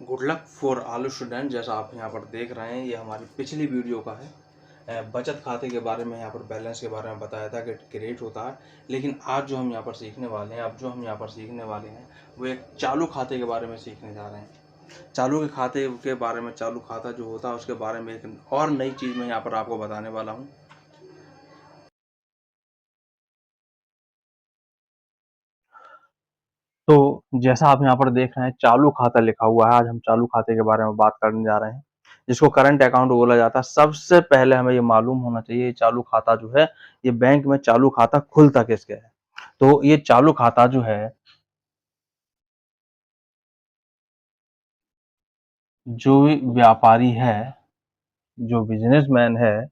Good luck for all student. जैसा आप यहाँ पर देख रहे हैं, ये हमारी पिछली वीडियो का है। बचत खाते के बारे में, यहाँ पर बैलेंस के बारे में बताया था कि क्रिएट होता है। लेकिन आज जो हम यहाँ पर सीखने वाले हैं, वो एक चालू खाते के बारे में सीखने जा रहे हैं। चालू के खाते के बारे में, चालू खाता जो होता है उसके बारे में एक और नई चीज़ मैं यहाँ पर आपको बताने वाला हूँ। तो जैसा आप यहाँ पर देख रहे हैं, चालू खाता लिखा हुआ है। आज हम चालू खाते के बारे में बात करने जा रहे हैं, जिसको करंट अकाउंट बोला जाता है। सबसे पहले हमें ये मालूम होना चाहिए, ये चालू खाता जो है, ये बैंक में चालू खाता खुलता किसके है। तो ये चालू खाता जो है, जो व्यापारी है, जो बिजनेसमैन है,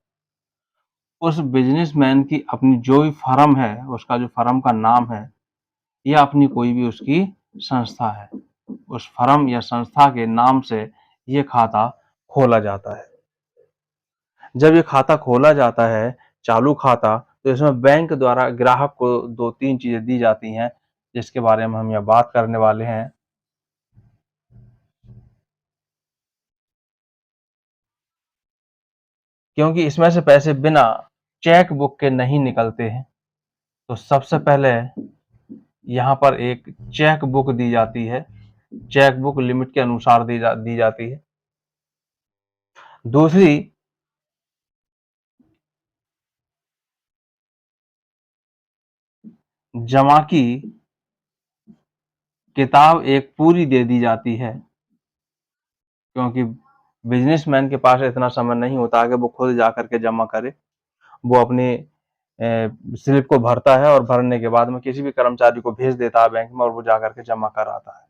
उस बिजनेसमैन की अपनी जो भी फर्म है, उसका जो फर्म का नाम है, या अपनी कोई भी उसकी संस्था है, उस फर्म या संस्था के नाम से ये खाता खोला जाता है। जब ये खाता खोला जाता है, चालू खाता, तो इसमें बैंक द्वारा ग्राहक को 2-3 चीजें दी जाती हैं, जिसके बारे में हम यहाँ बात करने वाले हैं। क्योंकि इसमें से पैसे बिना चेक बुक के नहीं निकलते हैं, तो सबसे पहले यहाँ पर एक चेक बुक दी जाती है। चेक बुक लिमिट के अनुसार दी जाती है। दूसरी, जमा की किताब एक पूरी दे दी जाती है, क्योंकि बिजनेसमैन के पास इतना समय नहीं होता है कि वो खुद जा करके जमा करे। वो अपनी स्लिप को भरता है और भरने के बाद में किसी भी कर्मचारी को भेज देता है बैंक में, और वो जा करके जमा कराता है।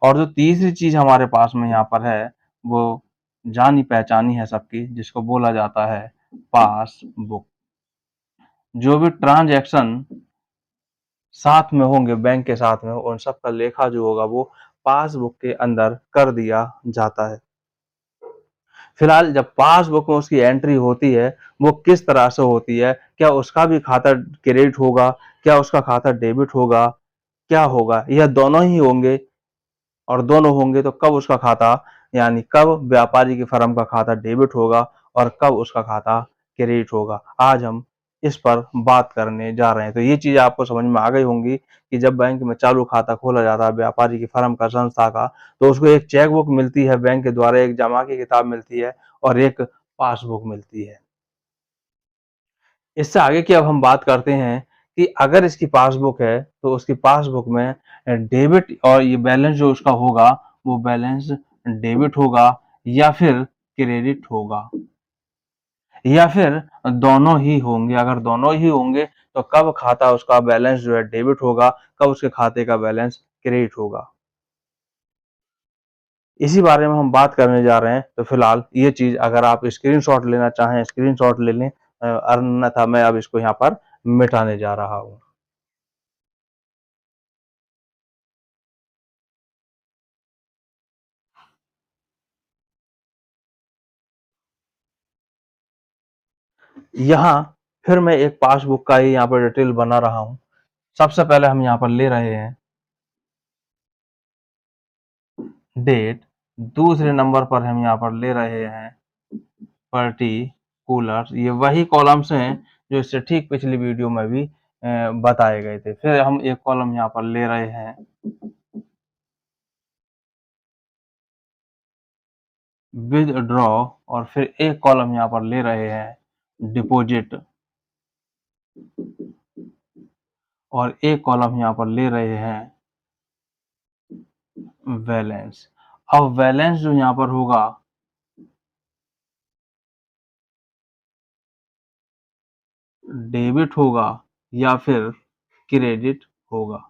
और जो तीसरी चीज हमारे पास में यहाँ पर है, वो जानी पहचानी है सबकी, जिसको बोला जाता है पासबुक। जो भी ट्रांजैक्शन साथ में होंगे, बैंक के साथ में, उन सब का लेखा जो होगा वो पासबुक के अंदर कर दिया जाता है। फिलहाल जब पासबुक में उसकी एंट्री होती है, वो किस तरह से होती है, क्या उसका भी खाता क्रेडिट होगा, क्या उसका खाता डेबिट होगा, क्या होगा, या दोनों ही होंगे, और दोनों होंगे तो कब उसका खाता, यानी कब व्यापारी की फर्म का खाता डेबिट होगा और कब उसका खाता क्रेडिट होगा, आज हम इस पर बात करने जा रहे हैं। तो ये चीज आपको समझ में आ गई होंगी कि जब बैंक में चालू खाता खोला जाता है व्यापारी की फर्म का, संस्था का, तो उसको एक चेक बुक मिलती है बैंक के द्वारा, एक जमा की किताब मिलती है और एक पासबुक मिलती है। इससे आगे की अब हम बात करते हैं कि अगर इसकी पासबुक है, तो उसकी पासबुक में डेबिट और ये बैलेंस जो उसका होगा, वो बैलेंस डेबिट होगा या फिर क्रेडिट होगा, या फिर दोनों ही होंगे। अगर दोनों ही होंगे तो कब खाता उसका बैलेंस जो है डेबिट होगा, कब उसके खाते का बैलेंस क्रेडिट होगा, इसी बारे में हम बात करने जा रहे हैं। तो फिलहाल ये चीज अगर आप स्क्रीनशॉट लेना चाहें, स्क्रीनशॉट ले लें, अन्यथा मैं अब इसको यहाँ पर मिटाने जा रहा हूँ। यहाँ फिर मैं एक पासबुक का ही यहाँ पर डिटेल बना रहा हूँ। सबसे पहले हम यहाँ पर ले रहे हैं डेट, दूसरे नंबर पर हम यहाँ पर ले रहे हैं पर्टिकुलर। ये वही कॉलम्स हैं जो इससे ठीक पिछली वीडियो में भी बताए गए थे। फिर हम एक कॉलम यहाँ पर ले रहे हैं विदड्रॉ, और फिर एक कॉलम यहाँ पर ले रहे हैं डिपॉजिट, और एक कॉलम यहाँ पर ले रहे हैं बैलेंस। अब बैलेंस जो यहाँ पर होगा, डेबिट होगा या फिर क्रेडिट होगा।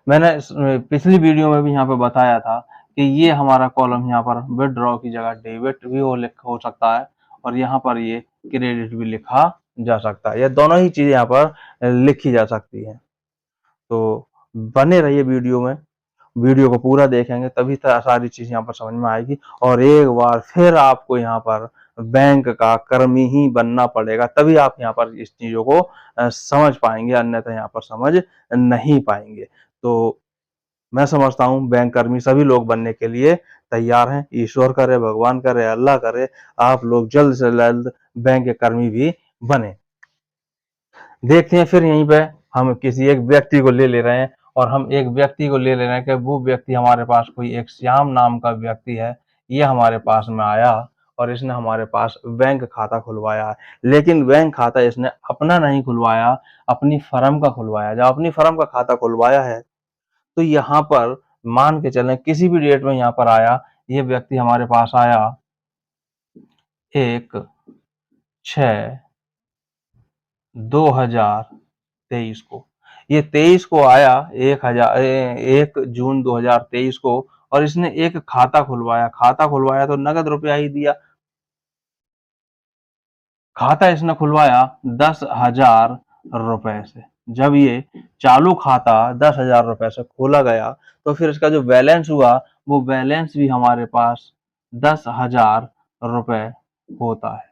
मैंने पिछली वीडियो में भी यहाँ पे बताया था कि ये हमारा कॉलम यहाँ पर विदड्रॉ की जगह डेबिट भी हो सकता है, और यहाँ पर ये क्रेडिट भी लिखा जा सकता है, या दोनों ही चीजें यहाँ पर लिखी जा सकती है। तो बने रहिए वीडियो में, वीडियो को पूरा देखेंगे तभी सारी चीज यहाँ पर समझ में आएगी, और एक बार फिर आपको यहाँ पर बैंक का कर्मी ही बनना पड़ेगा, तभी आप यहाँ पर इस चीजों को समझ पाएंगे, अन्यथा यहाँ पर समझ नहीं पाएंगे। तो मैं समझता हूँ बैंक कर्मी सभी लोग बनने के लिए तैयार हैं। ईश्वर करे, भगवान करे, अल्लाह करे, आप लोग जल्द से जल्द बैंक के कर्मी भी बने। देखते हैं फिर यहीं पे हम किसी एक व्यक्ति को ले रहे हैं, और हम एक व्यक्ति को ले रहे हैं कि वो व्यक्ति हमारे पास कोई एक श्याम नाम का व्यक्ति है। ये हमारे पास में आया और इसने हमारे पास बैंक खाता खुलवाया, लेकिन बैंक खाता इसने अपना नहीं खुलवाया, अपनी फर्म का खुलवाया। जब अपनी फर्म का खाता खुलवाया है तो यहाँ पर मान के चलें किसी भी डेट में यहाँ पर आया, ये व्यक्ति हमारे पास आया 1/6/2023 को। ये 23 को आया, 1 जून 2023 को, और इसने एक खाता खुलवाया। खाता खुलवाया तो नगद रुपया ही दिया। खाता इसने खुलवाया 10,000 रुपए से। जब ये चालू खाता 10,000 रुपए से खोला गया तो फिर इसका जो बैलेंस हुआ वो बैलेंस भी हमारे पास 10,000 रुपए होता है।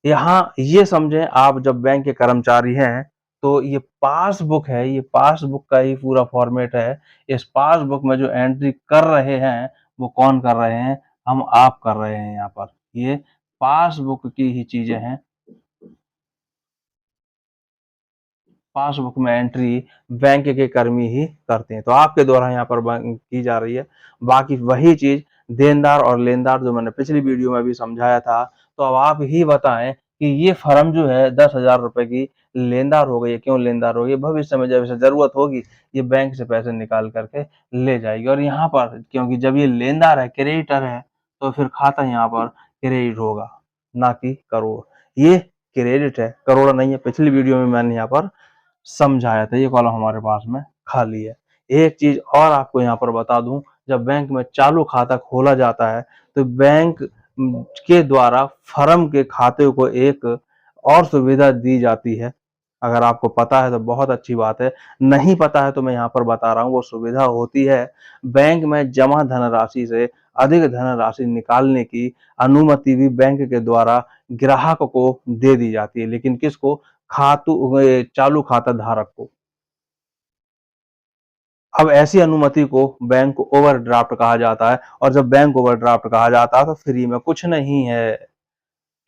यहाँ ये समझें आप, जब बैंक के कर्मचारी हैं तो ये पासबुक है, ये पासबुक का ही पूरा फॉर्मेट है। इस पासबुक में जो एंट्री कर रहे हैं वो कौन कर रहे हैं? हम आप कर रहे हैं। यहाँ पर ये पासबुक की ही चीजें हैं। पासबुक में एंट्री बैंक के कर्मी ही करते हैं, तो आपके द्वारा यहाँ पर की जा रही है। बाकी वही चीज देनदार और लेनदार जो मैंने पिछली वीडियो में भी समझाया था। तो अब आप ही बताएं कि ये फर्म जो है 10,000 रुपए की लेनदार हो गई है। क्यों लेनदार हो गई? भविष्य में जब इसे जरूरत होगी ये बैंक से पैसे निकाल करके ले जाएगी। और यहाँ पर क्योंकि जब ये लेनदार है, क्रेडिटर है, तो फिर खाता यहाँ पर क्रेडिट होगा, ना कि करोड़। ये क्रेडिट है, करोड़ नहीं है। पिछली वीडियो में मैंने यहाँ पर समझाया था। ये कॉलम हमारे पास में खाली है। एक चीज और आपको यहाँ पर बता दूं, जब बैंक में चालू खाता खोला जाता है तो बैंक के द्वारा फर्म के खाते को एक और सुविधा दी जाती है। अगर आपको पता है तो बहुत अच्छी बात है, नहीं पता है तो मैं यहाँ पर बता रहा हूँ। वो सुविधा होती है बैंक में जमा धनराशि से अधिक धनराशि निकालने की अनुमति भी बैंक के द्वारा ग्राहक को दे दी जाती है। लेकिन किसको? चालू खाता धारक को। अब ऐसी अनुमति को बैंक ओवरड्राफ्ट कहा जाता है, और जब बैंक ओवरड्राफ्ट कहा जाता है तो फ्री में कुछ नहीं है,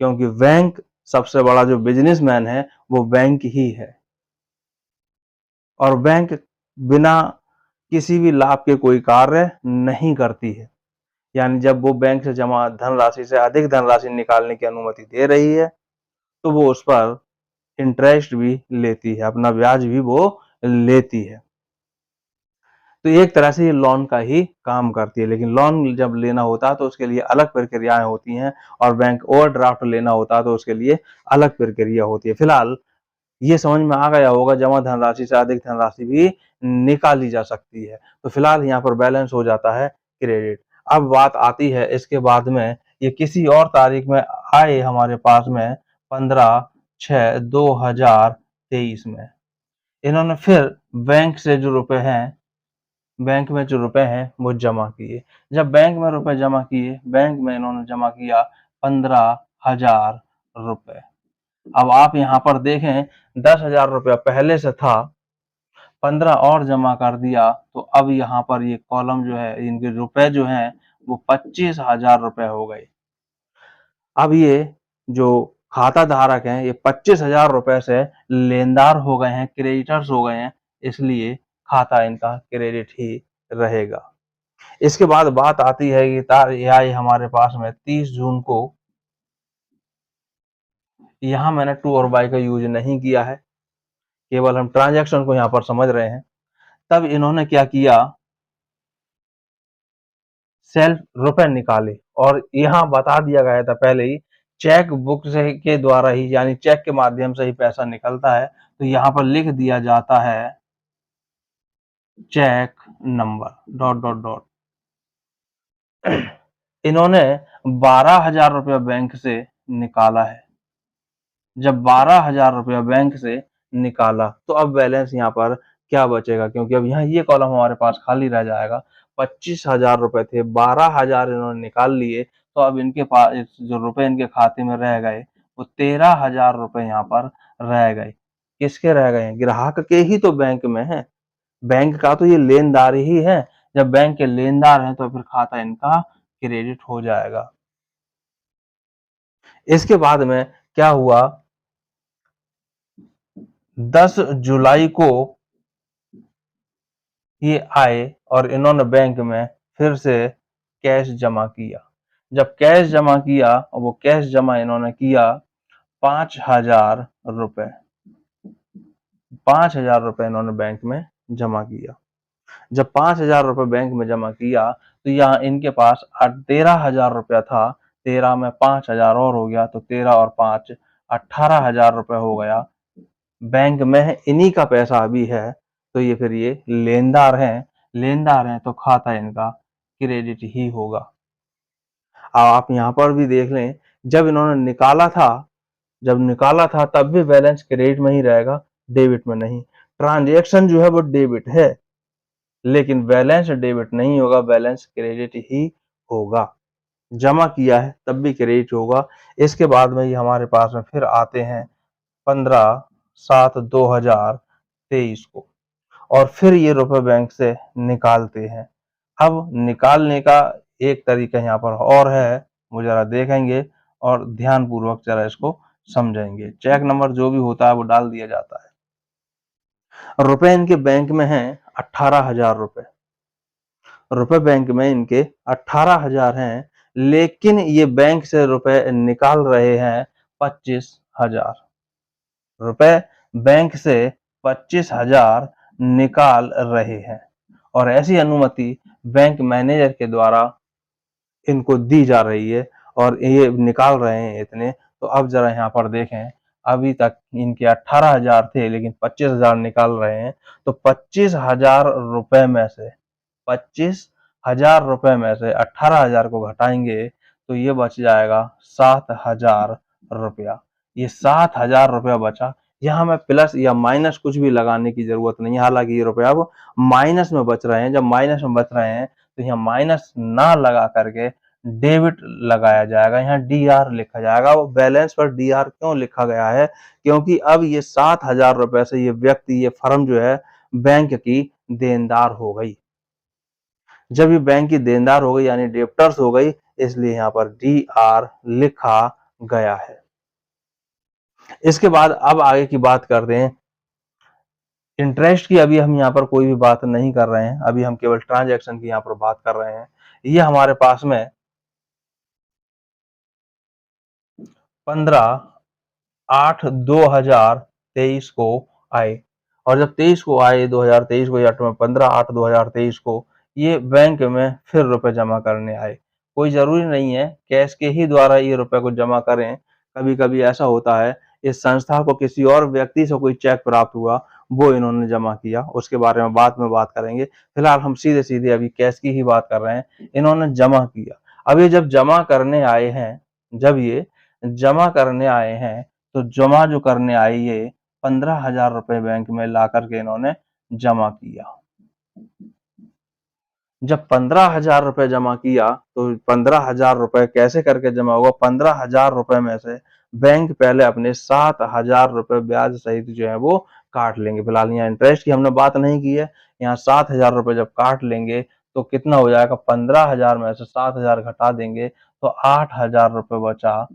क्योंकि बैंक सबसे बड़ा जो बिजनेसमैन है वो बैंक ही है। और बैंक बिना किसी भी लाभ के कोई कार्य नहीं करती है। यानी जब वो बैंक से जमा धनराशि से अधिक धनराशि निकालने की अनुमति दे रही है तो वो उस पर इंटरेस्ट भी लेती है, अपना ब्याज भी वो लेती है। तो एक तरह से ये लोन का ही काम करती है। लेकिन लोन जब लेना होता है तो उसके लिए अलग प्रक्रियाएं होती हैं, और बैंक ओवरड्राफ्ट लेना होता है तो उसके लिए अलग प्रक्रिया होती है। फिलहाल ये समझ में आ गया होगा, जमा धनराशि से अधिक धनराशि भी निकाली जा सकती है। तो फिलहाल यहाँ पर बैलेंस हो जाता है क्रेडिट। अब बात आती है इसके बाद में, ये किसी और तारीख में आए हमारे पास में 15/6/2023 में। इन्होंने फिर बैंक से जो रुपए हैं, बैंक में जो रुपए हैं वो जमा किए। जब बैंक में रुपए जमा किए, बैंक में इन्होंने जमा किया 15,000 रुपए। अब आप यहाँ पर देखें 10,000 रुपया पहले से था, 15 और जमा कर दिया तो अब यहाँ पर ये कॉलम जो है, इनके रुपए जो हैं वो 25,000 रुपए हो गए। अब ये जो खाता धारक हैं ये 25,000 रुपए से लेनदार हो गए हैं, क्रेडिटर्स हो गए हैं, इसलिए खाता इनका क्रेडिट ही रहेगा। इसके बाद बात आती है कि ये आई हमारे पास में 30 जून को। यहाँ मैंने टू और बाई का यूज नहीं किया है, केवल हम ट्रांजैक्शन को यहाँ पर समझ रहे हैं। तब इन्होंने क्या किया, सेल्फ रुपए निकाले, और यहाँ बता दिया गया था पहले ही चेक बुक से के द्वारा ही, यानी चेक के माध्यम से ही पैसा निकलता है। तो यहाँ पर लिख दिया जाता है check number dot dot dot. इन्होंने 12,000 रुपया बैंक से निकाला है। जब 12,000 रुपया बैंक से निकाला तो अब बैलेंस यहाँ पर क्या बचेगा, क्योंकि अब यहाँ ये कॉलम हमारे पास खाली रह जाएगा। 25,000 रुपए थे, 12,000 इन्होंने निकाल लिए, तो अब इनके पास जो रुपए इनके खाते में रह गए वो 13,000 रुपए यहाँ पर रह गए। किसके रह गए? ग्राहक के ही तो बैंक में है। बैंक का तो ये लेनदार ही है। जब बैंक के लेनदार हैं तो फिर खाता इनका क्रेडिट हो जाएगा। इसके बाद में क्या हुआ, 10 जुलाई को ये आए और इन्होंने बैंक में फिर से कैश जमा किया। जब कैश जमा किया और वो कैश जमा इन्होंने किया 5,000 रुपए, 5,000 रुपए इन्होंने बैंक में जमा किया। जब 5,000 रुपए बैंक में जमा किया तो यहाँ इनके पास 13,000 रुपया था। 13 में 5,000 और हो गया तो 13 और 5 18,000 रुपए हो गया। बैंक में इन्हीं का पैसा अभी है तो ये फिर ये लेनदार हैं। लेनदार हैं तो खाता इनका क्रेडिट ही होगा। अब आप यहाँ पर भी देख लें, जब इन्होंने निकाला था, जब निकाला था तब भी बैलेंस क्रेडिट में ही रहेगा, डेबिट में नहीं। ट्रांजैक्शन जो है वो डेबिट है लेकिन बैलेंस डेबिट नहीं होगा, बैलेंस क्रेडिट ही होगा। जमा किया है तब भी क्रेडिट होगा। इसके बाद में ये हमारे पास में फिर आते हैं 15/7/2023 को और फिर ये रुपए बैंक से निकालते हैं। अब निकालने का एक तरीका यहाँ पर और है, वो जरा देखेंगे और ध्यानपूर्वक जरा इसको समझेंगे। चेक नंबर जो भी होता है वो डाल दिया जाता है। रुपए इनके बैंक में हैं 18,000 रुपए, रुपए बैंक में इनके 18,000 हैं लेकिन ये बैंक से रुपए निकाल रहे हैं 25,000 रुपए, बैंक से 25,000 निकाल रहे हैं और ऐसी अनुमति बैंक मैनेजर के द्वारा इनको दी जा रही है और ये निकाल रहे हैं इतने। तो अब जरा यहाँ पर देखें, अभी तक इनके 18,000 थे लेकिन 25,000 निकाल रहे हैं। तो 25,000 में से 18,000 को घटाएंगे तो ये बच जाएगा 7,000 रुपया। ये 7,000 रुपया बचा। यहाँ में प्लस या माइनस कुछ भी लगाने की जरूरत नहीं है, हालांकि ये रुपया अब माइनस में बच रहे हैं। जब माइनस में बच रहे हैं तो यहाँ माइनस ना लगा करके डेबिट लगाया जाएगा, यहाँ डीआर लिखा जाएगा। वो बैलेंस पर डीआर क्यों लिखा गया है, क्योंकि अब ये 7,000 रुपए से ये व्यक्ति, ये फर्म जो है बैंक की देनदार हो गई। जब ये बैंक की देनदार हो गई यानी डेप्टर्स हो गई, इसलिए यहाँ पर डीआर लिखा गया है। इसके बाद अब आगे की बात करते हैं। इंटरेस्ट की अभी हम यहाँ पर कोई भी बात नहीं कर रहे हैं, अभी हम केवल ट्रांजैक्शन की यहाँ पर बात कर रहे हैं। ये हमारे पास में 15/8/2023 को आए और जब 23 को आए, 2023 को या 15/8/2023 को ये बैंक में फिर रुपए जमा करने आए। कोई जरूरी नहीं है कैश के ही द्वारा ये रुपए को जमा करें। कभी कभी ऐसा होता है इस संस्था को किसी और व्यक्ति से कोई चेक प्राप्त हुआ, वो इन्होंने जमा किया, उसके बारे में बाद में बात करेंगे। फिलहाल हम सीधे सीधे अभी कैश की ही बात कर रहे हैं। इन्होंने जमा किया। अब ये जब जमा करने आए हैं, जब ये जमा करने आए हैं तो जमा जो करने आए ये 15,000 रुपए बैंक में ला करके इन्होंने जमा किया। जब 15,000 रुपए जमा किया तो 15,000 रुपए कैसे करके जमा होगा, 15,000 रुपए में से बैंक पहले अपने 7,000 रुपए ब्याज सहित जो है वो काट लेंगे। फिलहाल यहाँ इंटरेस्ट की हमने बात नहीं की है। यहाँ 7,000 रुपए जब काट लेंगे तो कितना हो जाएगा, 15,000 में से 7,000 घटा देंगे तो 8,000 रुपए बचा।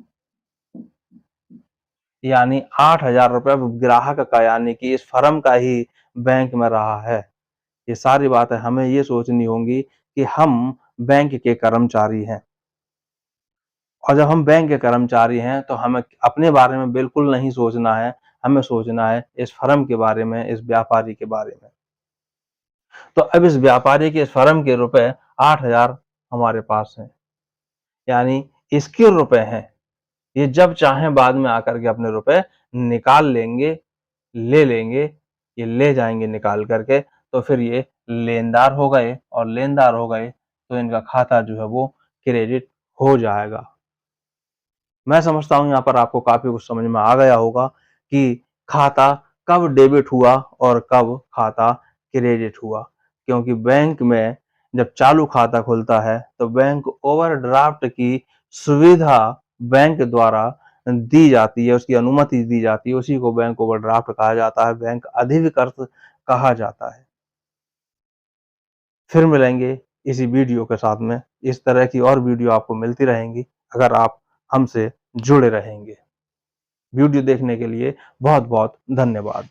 यानी 8,000 रुपए ग्राहक का यानी कि इस फर्म का ही बैंक में रहा है। ये सारी बातें हमें ये सोचनी होंगी कि हम बैंक के कर्मचारी हैं और जब हम बैंक के कर्मचारी हैं तो हमें अपने बारे में बिल्कुल नहीं सोचना है, हमें सोचना है इस फर्म के बारे में, इस व्यापारी के बारे में। तो अब इस व्यापारी के, इस फर्म के रुपए 8,000 हमारे पास हैं, यानी इसके रुपए हैं। ये जब चाहें बाद में आकर के अपने रुपए निकाल लेंगे, ले लेंगे, ये ले जाएंगे निकाल करके। तो फिर ये लेनदार हो गए और लेनदार हो गए तो इनका खाता जो है वो क्रेडिट हो जाएगा। मैं समझता हूं यहाँ पर आपको काफी कुछ समझ में आ गया होगा कि खाता कब डेबिट हुआ और कब खाता क्रेडिट हुआ। क्योंकि बैंक में जब चालू खाता खुलता है तो बैंक ओवरड्राफ्ट की सुविधा बैंक द्वारा दी जाती है, उसकी अनुमति दी जाती है, उसी को बैंक ओवरड्राफ्ट कहा जाता है, बैंक अधिविकर्त कहा जाता है। फिर मिलेंगे इसी वीडियो के साथ में। इस तरह की और वीडियो आपको मिलती रहेंगी अगर आप हमसे जुड़े रहेंगे। वीडियो देखने के लिए बहुत-बहुत धन्यवाद।